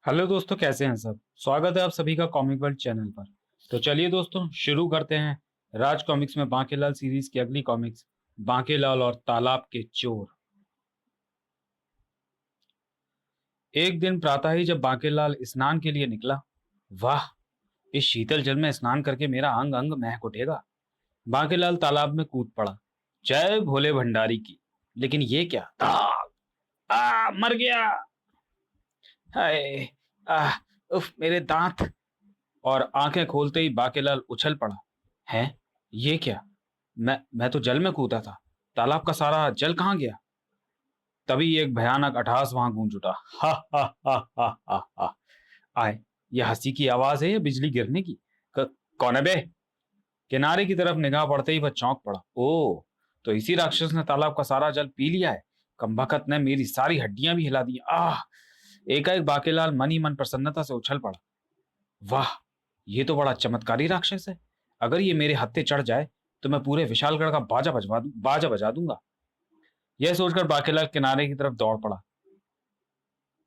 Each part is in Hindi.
हेलो दोस्तों, कैसे हैं सब। स्वागत है आप सभी का कॉमिक वर्ल्ड चैनल पर। तो चलिए दोस्तों, शुरू करते हैं राज कॉमिक्स में बांकेलाल सीरीज की अगली कॉमिक्स, बांकेलाल और तालाब के चोर। एक दिन प्रातः ही जब बांकेलाल स्नान के लिए निकला, वाह, इस शीतल जल में स्नान करके मेरा अंग अंग महक उठेगा। बांकेलाल तालाब में कूद पड़ा, जय भोले भंडारी की। लेकिन ये क्या था? मर गया। हाय, आ, उफ, मेरे दांत। और आंखें खोलते ही बाकेलाल उछल पड़ा। है, ये क्या? मैं तो जल में कूदा था। तालाब का सारा जल कहाँ गया? तभी एक भयानक अट्टहास वहां गूंज उठा। हा हा हा हा हा हा। आए, ये हंसी की आवाज है या बिजली गिरने की? कौन है बे? किनारे की तरफ निगाह पड़ते ही वह चौंक पड़ा। ओ, तो इसी राक्षस ने तालाब का सारा जल पी लिया है। कमबख्त ने मेरी सारी हड्डियां भी हिला दी। एकाएक बाकेलाल मन ही मन प्रसन्नता से उछल पड़ा। वाह, ये तो बड़ा चमत्कारी राक्षस है। अगर ये मेरे हत्थे चढ़ जाए तो मैं पूरे विशालगढ़ का बाजा बजा दूंगा। यह सोचकर बाकेलाल किनारे की तरफ दौड़ पड़ा।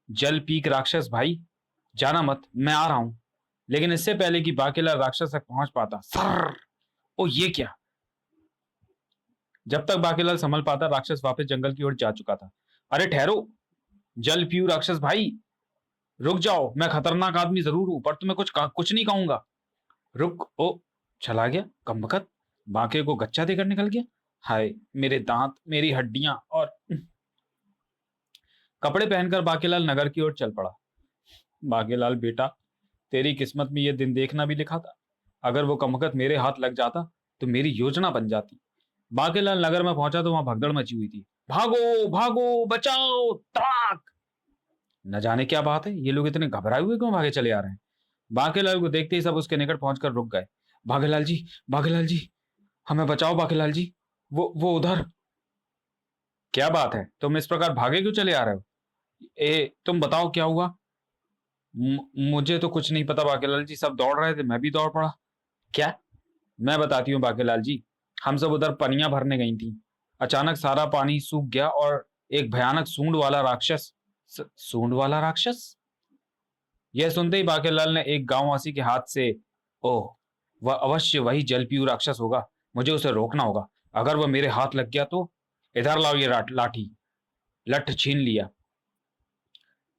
जल पीक राक्षस भाई, जाना मत, मैं आ रहा हूं। लेकिन इससे पहले कि बाकेलाल राक्षस तक पहुंच पाता, सर, ओ ये क्या! जब तक बाकेलाल संभल पाता, राक्षस वापस जंगल की ओर जा चुका था। अरे ठहरो, जल पियो राक्षस भाई, रुक जाओ। मैं खतरनाक आदमी जरूर हूं, पर तुम्हें कुछ नहीं कहूंगा। रुक, ओ, चला गया कमबख्त। बांके को गच्चा देकर निकल गया। हाय, मेरे दांत, मेरी हड्डियां। और कपड़े पहनकर बाकेलाल नगर की ओर चल पड़ा। बाकेलाल बेटा, तेरी किस्मत में यह दिन देखना भी लिखा था। अगर वो कमबख्त मेरे हाथ लग जाता तो मेरी योजना बन जाती। बाकेलाल नगर में पहुंचा तो वहां भगदड़ मची हुई थी। भागो भागो, बचाओ, ताक! न जाने क्या बात है, ये लोग इतने घबराए हुए क्यों भागे चले आ रहे हैं। बाकेलाल को देखते ही सब उसके निकट पहुंचकर रुक गए। बाकेलाल जी, बाकेलाल जी, हमें बचाओ बाकेलाल जी, वो उधर। क्या बात है, तुम इस प्रकार भागे क्यों चले आ रहे हो? तुम बताओ क्या हुआ। मुझे तो कुछ नहीं पता बाकेलाल जी, सब दौड़ रहे थे, मैं भी दौड़ पड़ा। क्या? मैं बताती हूँ बाकेलाल जी। हम सब उधर पनियां भरने गई थी। अचानक सारा पानी सूख गया और एक भयानक सूंड वाला राक्षस। सूंड वाला राक्षस? यह सुनते ही बाकेलाल ने एक गांववासी के हाथ से, ओह, वह अवश्य वही जलपीयू राक्षस होगा। मुझे उसे रोकना होगा। अगर वह मेरे हाथ लग गया तो। इधर लाओ ये लाठी। लठ छीन लिया।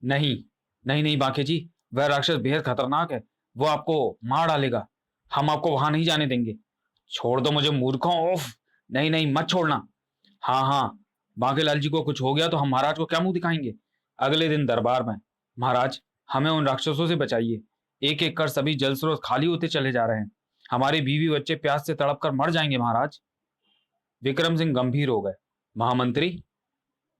नहीं, नहीं नहीं बांके जी, वह राक्षस बेहद खतरनाक है। वो आपको मार डालेगा। हम आपको वहां नहीं जाने देंगे। छोड़ दो मुझे मूर्खों, ओफ! नहीं नहीं, मत छोड़ना। हाँ हाँ, बांकेलाल जी को कुछ हो गया तो हम महाराज को क्या मुंह दिखाएंगे? अगले दिन दरबार में, महाराज, हमें उन राक्षसों से बचाइए। एक एक कर सभी जल स्रोत खाली होते चले जा रहे हैं। हमारे बीवी बच्चे प्यास से तड़प कर मर जाएंगे महाराज। विक्रम सिंह गंभीर हो गए। महामंत्री,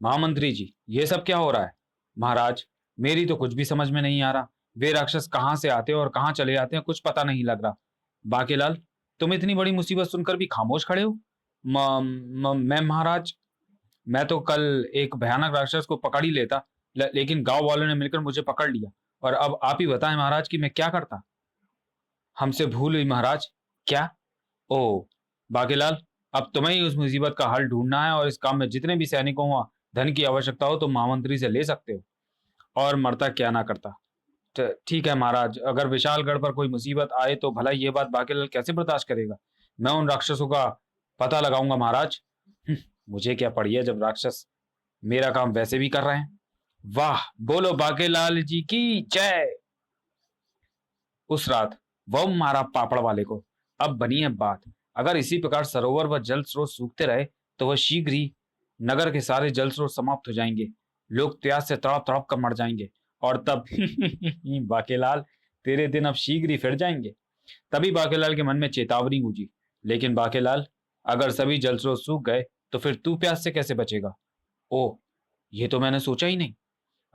महामंत्री जी, ये सब क्या हो रहा है? महाराज, मेरी तो कुछ भी समझ में नहीं आ रहा। वे राक्षस कहाँ से आते हैं और कहाँ चले जाते हैं, कुछ पता नहीं लग रहा। बाकेलाल, तुम इतनी बड़ी मुसीबत सुनकर भी खामोश खड़े हो। मैं महाराज, मैं तो कल एक भयानक राक्षस को पकड़ ही लेता, लेकिन गांव वालों ने मिलकर मुझे पकड़ लिया। और अब आप ही बताएं महाराज कि मैं क्या करता। हमसे भूल हुई महाराज। क्या? ओ, बाकेलाल, अब तुम्हें ही उस मुसीबत का हल ढूंढना है, और इस काम में जितने भी सैनिकों को धन की आवश्यकता हो तो महामंत्री से ले सकते हो। और मरता क्या ना करता। ठीक है महाराज, अगर विशालगढ़ पर कोई मुसीबत आए तो भला ये बात बाकेलाल कैसे बर्दाश्त करेगा। मैं उन राक्षसों का पता लगाऊंगा महाराज। मुझे क्या पड़ी है जब राक्षस मेरा काम वैसे भी कर रहे हैं। वाह, बोलो बाकेलाल जी की जय। उस रात वह मारा पापड़ वाले को। अब बनी है बात। अगर इसी प्रकार सरोवर व जल स्रोत सूखते रहे तो वह शीघ्र ही नगर के सारे जल स्रोत समाप्त हो जाएंगे। लोग प्यास से तड़प तड़प कर मर जाएंगे। और तब बाकेलाल, तेरे दिन अब शीघ्र ही फिर जाएंगे। तभी बाकेलाल के मन में चेतावनी गूंजी। लेकिन बाकेलाल, अगर सभी जल स्रोत सूख गए तो फिर तू प्यास से कैसे बचेगा? ओ, ये तो मैंने सोचा ही नहीं।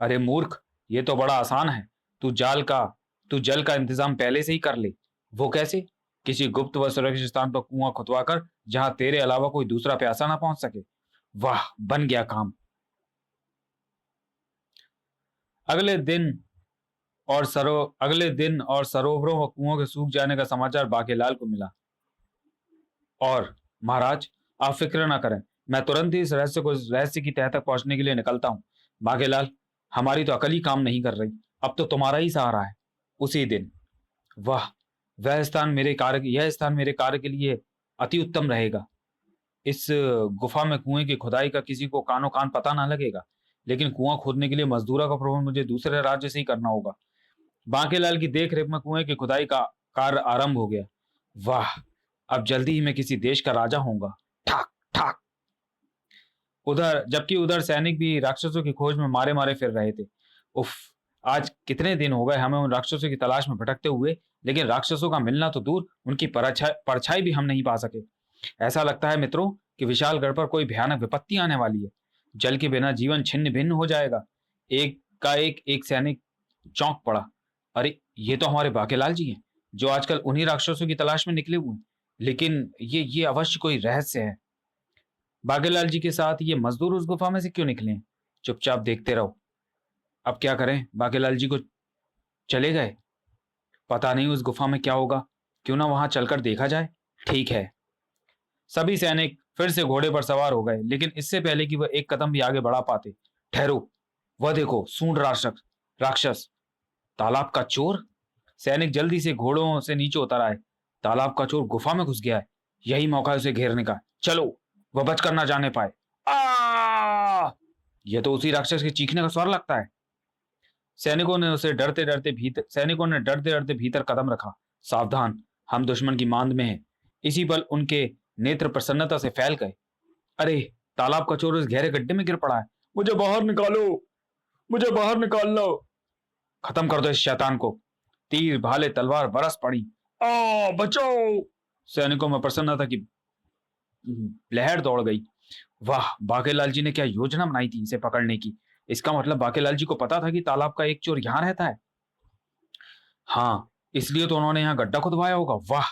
अरे मूर्ख, ये तो बड़ा आसान है। तू जाल का तू जल का इंतजाम पहले से ही कर ले। वो कैसे? किसी गुप्त व सुरक्षित स्थान पर कुआं खुदवा कर, जहां तेरे अलावा कोई दूसरा प्यासा ना पहुंच सके। वाह, बन गया काम। अगले दिन अगले दिन और सरोवरों व कुओं के सूख जाने का समाचार बाकेलाल को मिला। और महाराज, आप फिक्र ना करें, मैं तुरंत ही इस रहस्य की तह तक पहुंचने के लिए निकलता हूं। बाकेलाल, हमारी तो अकल ही काम नहीं कर रही। अब तो तुम्हारा ही सहारा है। उसी दिन, वाह, यह स्थान मेरे कार्य के लिए अति उत्तम रहेगा। इस गुफा में कुएं की खुदाई का किसी को कानो कान पता ना लगेगा, लेकिन कुआं खोदने के लिए मजदूरों का प्रबंध मुझे दूसरे राज्य से ही करना होगा। बांकेलाल की देखरेख में कुएं की खुदाई का कार्य आरंभ हो गया। वाह, अब जल्दी ही मैं किसी देश का राजा होऊंगा। ठाक ठाक। उधर सैनिक भी राक्षसों की खोज में मारे मारे फिर रहे थे। उफ, आज कितने दिन हो गए हमें उन राक्षसों की तलाश में भटकते हुए, लेकिन राक्षसों का मिलना तो दूर, उनकी परछाई भी हम नहीं पा सके। ऐसा लगता है मित्रों कि विशालगढ़ पर कोई भयानक विपत्ति आने वाली है। जल के बिना जीवन छिन्न भिन्न हो जाएगा। एक सैनिक चौंक पड़ा। अरे, ये तो हमारे बाकेलाल जी हैं, जो आजकल उन्हीं राक्षसों की तलाश में निकले हुए हैं। लेकिन ये अवश्य कोई रहस्य है। बाकेलाल जी के साथ ये मजदूर उस गुफा में से क्यों निकले हैं? चुपचाप देखते रहो। अब क्या करें? बाकेलाल जी को चले गए, पता नहीं उस गुफा में क्या होगा। क्यों ना वहां चलकर देखा जाए। ठीक है। सभी सैनिक फिर से घोड़े पर सवार हो गए, लेकिन इससे पहले कि वह एक कदम भी आगे बढ़ा पाते, ठहरो, वह देखो, सूंड राक्षस राक्षस तालाब का चोर। सैनिक जल्दी से घोड़ों से नीचे उतर आए। तालाब का चोर गुफा में घुस गया है। यही मौका है उसे घेरने का। चलो, वह बचकर ना जाने पाए। आ! यह तो उसी राक्षस के चीखने का स्वर लगता है। सैनिकों ने डरते डरते भीतर कदम रखा। सावधान, हम दुश्मन की मांद में हैं। इसी पल उनके नेत्र प्रसन्नता से फैल गए। अरे, तालाब का चोर उस गहरे गड्ढे में गिर पड़ा है। मुझे बाहर निकालो, मुझे बाहर निकाल लो। खत्म कर दो इस शैतान को। तीर, भाले, तलवार बरस पड़ी। बचाओ! सैनिकों में प्रसन्नता की लहर दौड़ गई। वाह, बाकेलाल जी ने क्या योजना बनाई थी इसे पकड़ने की। इसका मतलब बाकेलाल जी को पता था कि तालाब का एक चोर यहां रहता है। हाँ, इसलिए तो उन्होंने यहाँ गड्ढा खुदवाया होगा। वाह,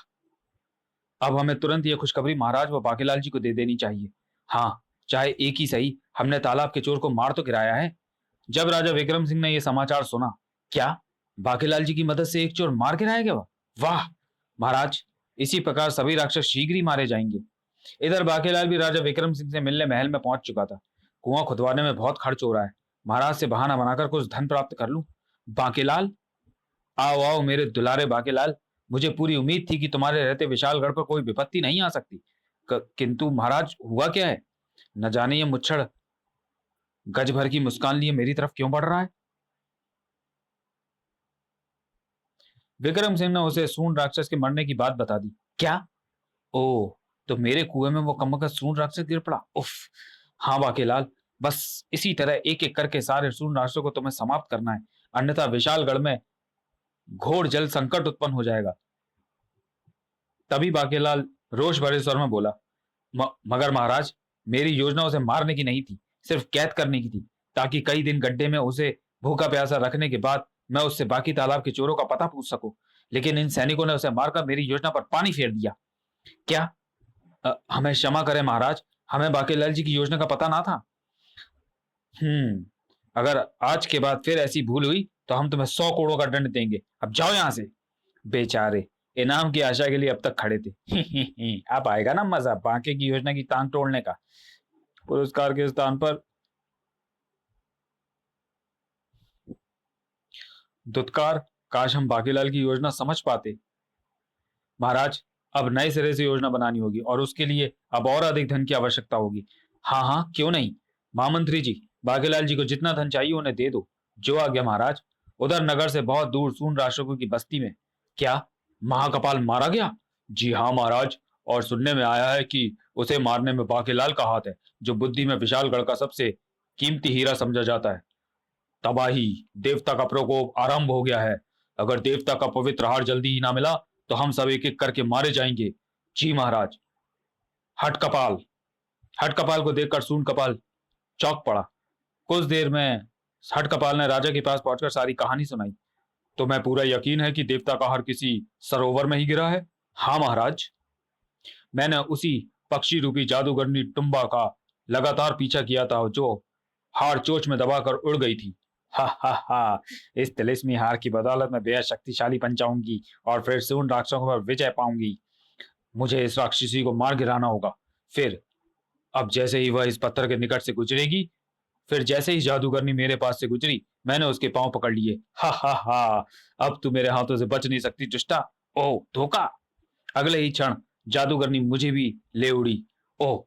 अब हमें तुरंत ये खुशखबरी महाराज व बाकेलाल जी को दे देनी चाहिए। हाँ, चाहे एक ही सही, हमने तालाब के चोर को मार तो गिराया है। जब राजा विक्रम सिंह ने यह समाचार सुना, क्या बाकेलाल जी की मदद से एक चोर मार गिराया गया? वाह महाराज, इसी प्रकार सभी राक्षस शीघ्र ही मारे जाएंगे। इधर बाकेलाल भी राजा विक्रम सिंह से मिलने महल में पहुंच चुका था। कुआं खुदवाने में बहुत खर्च हो रहा है, महाराज से बहाना बनाकर कुछ धन प्राप्त कर लूं। बाकेलाल, आओ आओ मेरे दुलारे बाकेलाल, मुझे पूरी उम्मीद थी कि तुम्हारे रहते विशालगढ़ पर कोई विपत्ति नहीं आ सकती। किंतु महाराज, हुआ क्या है? न जाने ये मुच्छड़ गज भर की मुस्कान लिए मेरी तरफ क्यों बढ़ रहा है। विक्रम सिंह ने उसे सूंड राक्षस के मरने की बात बता दी। क्या? ओ, तो मेरे कुएं में वो कमका सूंड राक्षस गिर पड़ा। उफ! हाँ बाकेलाल, बस इसी तरह एक एक करके सारे सूंड राक्षसों को तुम्हें समाप्त करना है, अन्यथा विशालगढ़ में घोर जल संकट उत्पन्न हो जाएगा। तभी बाकेलाल रोष भरे स्वर में बोला, मगर महाराज, मेरी योजना उसे मारने की नहीं थी, सिर्फ कैद करने की थी, ताकि कई दिन गड्ढे में उसे भूखा प्यासा रखने के बाद मैं उससे बाकी तालाब के चोरों का पता पूछ सकूं। लेकिन इन सैनिकों ने उसे मारकर मेरी योजना पर पानी फेर दिया। क्या? हमें क्षमा करें महाराज, हमें बाकेलाल जी की योजना का पता ना था। अगर आज के बाद फिर ऐसी भूल हुई तो हम तुम्हें 100 करोड़ का दंड देंगे। अब जाओ यहां से। बेचारे इनाम की आशा के लिए अब तक खड़े थे। अब आएगा ना मजा बांके की योजना की टांग तोड़ने का। पुरस्कार के स्थान पर दुत्कार, काश हम बाकीलाल की योजना समझ पाते। महाराज, अब नए सिरे से योजना बनानी होगी और उसके लिए अब और अधिक धन की आवश्यकता होगी। हाँ हाँ, क्यों नहीं। महामंत्री जी, बाकीलाल जी को जितना धन चाहिए उन्हें दे दो। जो आ गया महाराज। उधर नगर से बहुत दूर सून राष्ट्रकों की बस्ती में, क्या महाकपाल मारा गया? जी हाँ महाराज, और सुनने में आया है कि उसे मारने में बाकीलाल का हाथ है, जो बुद्धि में विशालगढ़ का सबसे कीमती हीरा समझा जाता है। तबाही, देवता का प्रकोप आरंभ हो गया है। अगर देवता का पवित्र हार जल्दी ही ना मिला तो हम सब एक एक करके मारे जाएंगे। जी महाराज। हट कपाल। हट कपाल को देखकर सून कपाल चौंक पड़ा। कुछ देर में हट कपाल ने राजा के पास पहुंचकर सारी कहानी सुनाई। तो मैं पूरा यकीन है कि देवता का हार किसी सरोवर में ही गिरा है। हाँ महाराज, मैंने उसी पक्षी रूपी जादूगरनी टुम्बा का लगातार पीछा किया था, जो हार चोच में दबाकर उड़ गई थी। हा हा हा, इस तिलिस्मी हार की बदौलत मैं बेहद शक्तिशाली बन जाऊंगी और फिर से उन राक्षसों पर विजय पाऊंगी। मुझे इस राक्षसी को मार गिराना होगा। फिर अब जैसे ही वह इस पत्थर के निकट से गुजरेगी, फिर जैसे ही जादूगरनी मेरे पास से गुजरी, मैंने उसके पांव पकड़ लिए। हा हा हा, अब तू मेरे हाथों से बच नहीं सकती दुष्टा। ओह धोखा। अगले ही क्षण जादूगरनी मुझे भी ले उड़ी। ओह,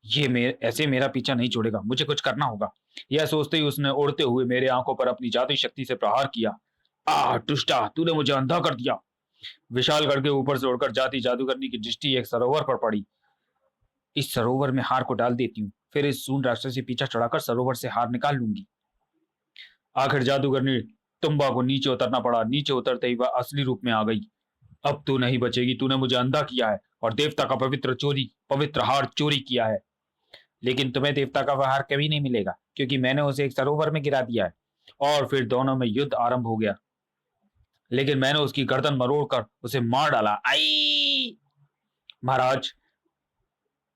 ये मेरे ऐसे मेरा पीछा नहीं छोड़ेगा, मुझे कुछ करना होगा। यह सोचते ही उसने उड़ते हुए मेरे आंखों पर अपनी जादुई शक्ति से प्रहार किया। आह दुष्टा, तूने मुझे अंधा कर दिया। विशालगढ़ के ऊपर से उड़कर जाती जादूगरनी की दृष्टि एक सरोवर पर पड़ी। इस सरोवर में हार को डाल देती हूँ, फिर इस सून राक्षस से पीछा छुड़ाकर सरोवर से हार निकाल लूंगी। आखिर जादूगरनी तुम्बा को नीचे उतरना पड़ा। नीचे उतरते ही वह असली रूप में आ गई। अब तू नहीं बचेगी, तूने मुझे अंधा किया है और देवता का पवित्र हार चोरी किया है। लेकिन तुम्हें देवता का वह हार कभी नहीं मिलेगा, क्योंकि मैंने उसे एक सरोवर में गिरा दिया है। और फिर दोनों में युद्ध आरंभ हो गया, लेकिन मैंने उसकी गर्दन मरोड़कर उसे मार डाला। आई महाराज,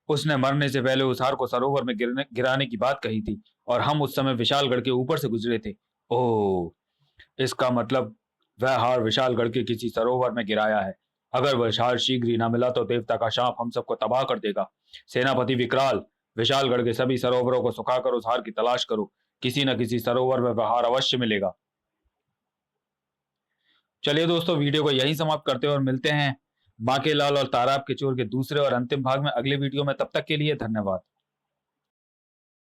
उसने मरने से पहले उस हार को सरोवर में गिराने की बात कही थी, और हम उस समय विशालगढ़ के ऊपर से गुजरे थे। ओह, इसका मतलब वह हार विशालगढ़ के किसी सरोवर में गिराया है। अगर वह हार शीघ्र ही ना मिला तो देवता का शाप हम सबको तबाह कर देगा। सेनापति विकराल, विशालगढ़ के सभी सरोवरों को सुखाकर उस हार की तलाश करो। किसी न किसी सरोवर में वह हार अवश्य मिलेगा। चलिए दोस्तों, वीडियो को यहीं समाप्त करते हैं और मिलते हैं बांकेलाल और ताराब के चोर के दूसरे और अंतिम भाग में अगले वीडियो में। तब तक के लिए धन्यवाद।